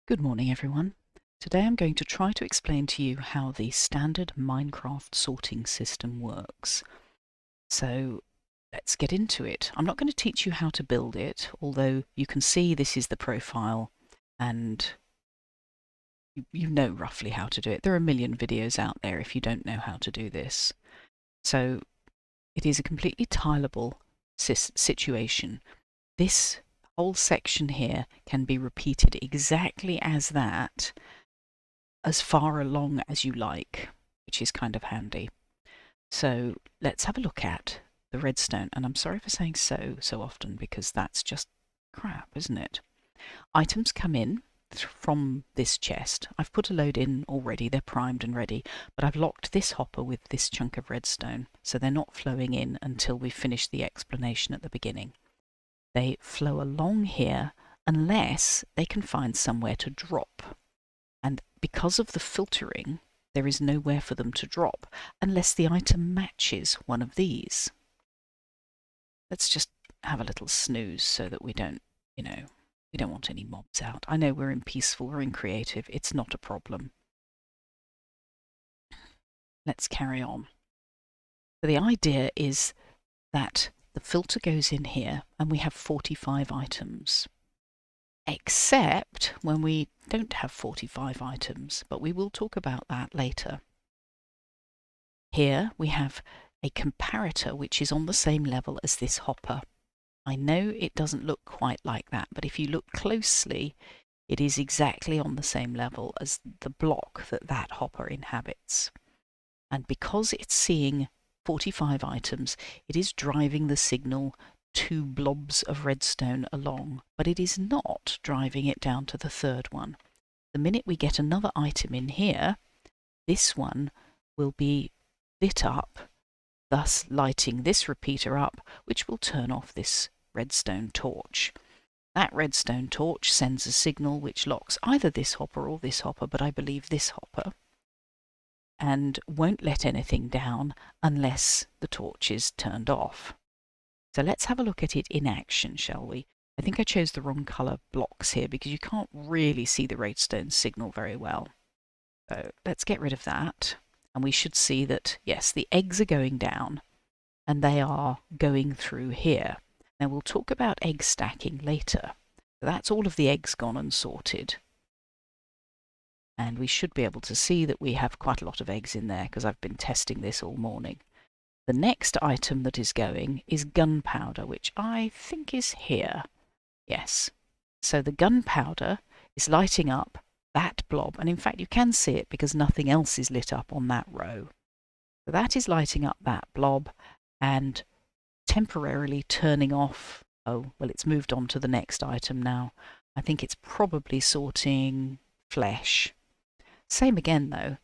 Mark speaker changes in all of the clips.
Speaker 1: Good morning, everyone. Today I'm going to try to explain to you how the standard Minecraft sorting system works. So let's get into it. I'm not going to teach you how to build it, although you can see this is the profile and you know roughly how to do it. There are a million videos out there if you don't know how to do this. So it is a completely tileable situation. This whole section here can be repeated exactly as that as far along as you like, which is kind of handy. So let's have a look at the redstone. And I'm sorry for saying so often because that's just crap, isn't it? Items come in from this chest. I've put a load in already, they're primed and ready, but I've locked this hopper with this chunk of redstone, so they're not flowing in until we finish the explanation at the beginning. They flow along here unless they can find somewhere to drop. And because of the filtering, there is nowhere for them to drop unless the item matches one of these. Let's just have a little snooze so that we don't want any mobs out. I know we're in peaceful, we're in creative, it's not a problem. Let's carry on. So the idea is that the filter goes in here and we have 45 items. Except when we don't have 45 items, but we will talk about that later. Here we have a comparator which is on the same level as this hopper. I know it doesn't look quite like that, but if you look closely, it is exactly on the same level as the block that hopper inhabits. And because it's seeing 45 items, it is driving the signal 2 blobs of redstone along, but it is not driving it down to the third one. The minute we get another item in here, this one will be lit up, thus lighting this repeater up, which will turn off this redstone torch. That redstone torch sends a signal which locks either this hopper or this hopper, but I believe this hopper, and won't let anything down unless the torch is turned off. So let's have a look at it in action, shall we? I think I chose the wrong colour blocks here because you can't really see the redstone signal very well. So let's get rid of that. And we should see that, yes, the eggs are going down and they are going through here. Now we'll talk about egg stacking later. So that's all of the eggs gone and sorted. And we should be able to see that we have quite a lot of eggs in there because I've been testing this all morning. The next item that is going is gunpowder, which I think is here. Yes. So the gunpowder is lighting up that blob. And in fact, you can see it because nothing else is lit up on that row. So that is lighting up that blob and temporarily turning off. Oh, well, it's moved on to the next item now. I think it's probably sorting flesh. Same again, though.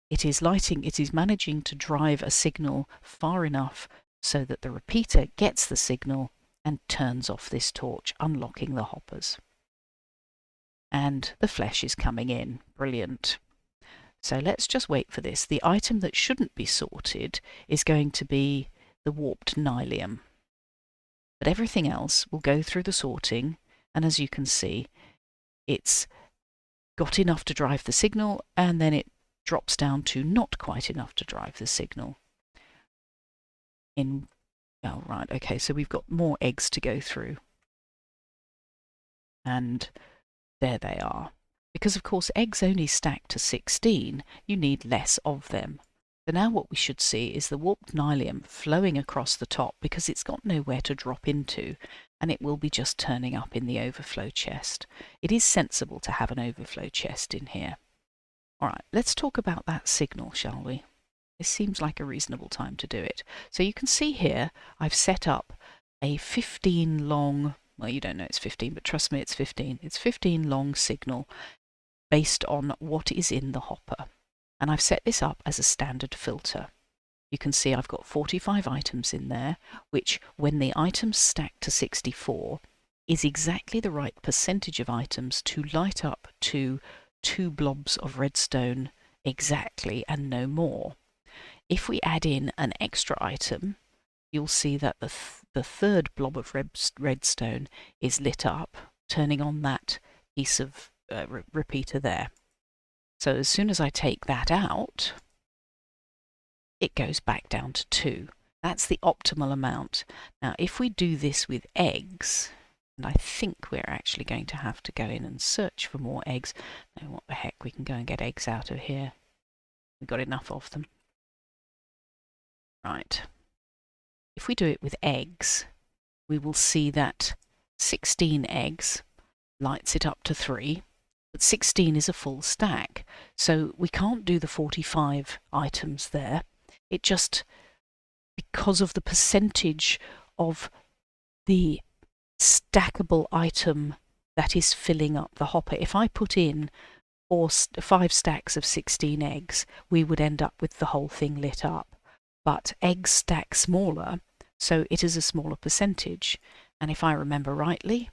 Speaker 1: It is managing to drive a signal far enough so that the repeater gets the signal and turns off this torch, unlocking the hoppers. And the flesh is coming in. Brilliant. So let's just wait for this. The item that shouldn't be sorted is going to be the warped nylium. But everything else will go through the sorting, and as you can see, it's got enough to drive the signal, and then it drops down to not quite enough to drive the signal. Oh, right, okay, so we've got more eggs to go through. And there they are. Because, of course, eggs only stack to 16, you need less of them. So now what we should see is the warped nylium flowing across the top because it's got nowhere to drop into, and it will be just turning up in the overflow chest. It is sensible to have an overflow chest in here. All right, let's talk about that signal, shall we? This seems like a reasonable time to do it. So you can see here, I've set up a 15 long, well, you don't know it's 15, but trust me, it's 15. It's 15 long signal based on what is in the hopper. And I've set this up as a standard filter. You can see I've got 45 items in there, which when the items stack to 64 is exactly the right percentage of items to light up to 2 blobs of redstone exactly and no more. If we add in an extra item, you'll see that the third blob of redstone is lit up, turning on that piece of repeater there. So as soon as I take that out, it goes back down to 2. That's the optimal amount. Now, if we do this with eggs, and I think we're actually going to have to go in and search for more eggs. No, what the heck, we can go and get eggs out of here. We've got enough of them. Right. If we do it with eggs, we will see that 16 eggs lights it up to 3. But 16 is a full stack, so we can't do the 45 items there. It just, because of the percentage of the stackable item that is filling up the hopper, if I put in 5 stacks of 16 eggs, we would end up with the whole thing lit up. But eggs stack smaller, so it is a smaller percentage. And if I remember rightly,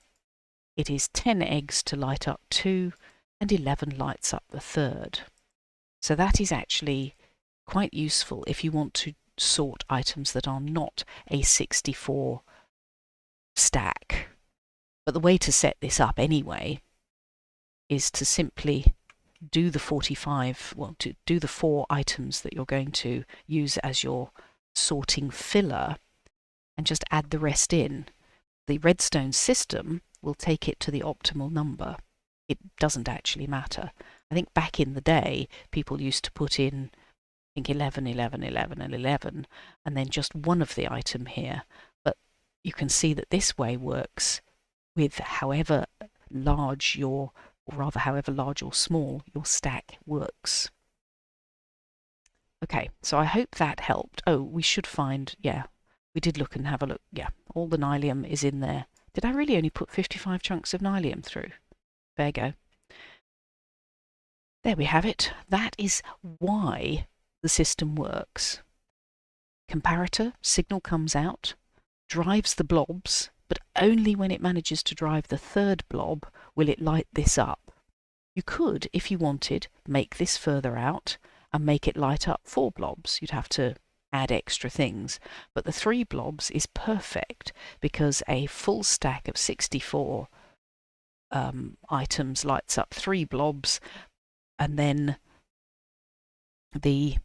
Speaker 1: it is 10 eggs to light up 2, and 11 lights up the 3rd. So that is actually quite useful if you want to sort items that are not a 64 stack. But the way to set this up anyway is to simply do the 45, well, to do the 4 items that you're going to use as your sorting filler and just add the rest in. The redstone system will take it to the optimal number. It doesn't actually matter. I think back in the day, people used to put in, I think 11, 11, 11, and 11, and then just one of the item here. But you can see that this way works with however large your, or rather however large or small your stack works. Okay, so I hope that helped. Oh, we should find, yeah, we did look and have a look. Yeah, all the nylium is in there. Did I really only put 55 chunks of nylium through? There you go. There we have it. That is why the system works. Comparator, signal comes out, drives the blobs, but only when it manages to drive the 3rd blob will it light this up. You could, if you wanted, make this further out and make it light up 4 blobs. You'd have to add extra things, but the 3 blobs is perfect because a full stack of 64 items lights up 3 blobs, and then the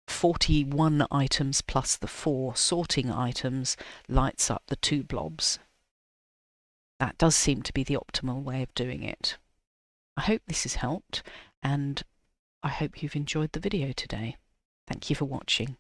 Speaker 1: 41 items plus the 4 sorting items lights up the 2 blobs. That does seem to be the optimal way of doing it. I hope this has helped, and I hope you've enjoyed the video today. Thank you for watching.